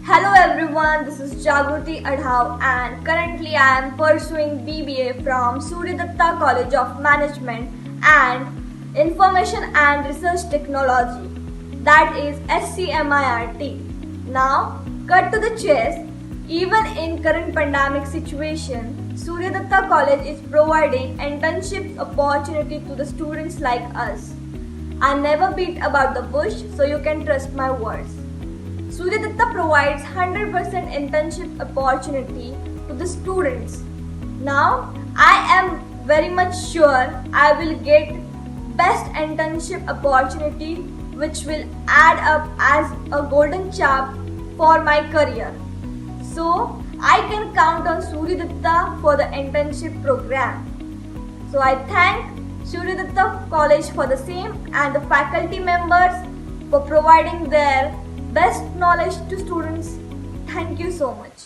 Hello everyone, this is Jagruti Adhav and currently I am pursuing BBA from Suryadatta College of Management and Information and Research Technology, that is SCMIRT. Now, cut to the chase. Even in current pandemic situation, Suryadatta College is providing internship opportunity to the students like us. I never beat about the bush, so you can trust my words. Suryadatta provides 100% internship opportunity to the students. Now, I am very much sure I will get best internship opportunity which will add up as a golden chap for my career. So, I can count on Suryadatta for the internship program. So, I thank Suryadatta College for the same and the faculty members for providing their best knowledge to students. Thank you so much.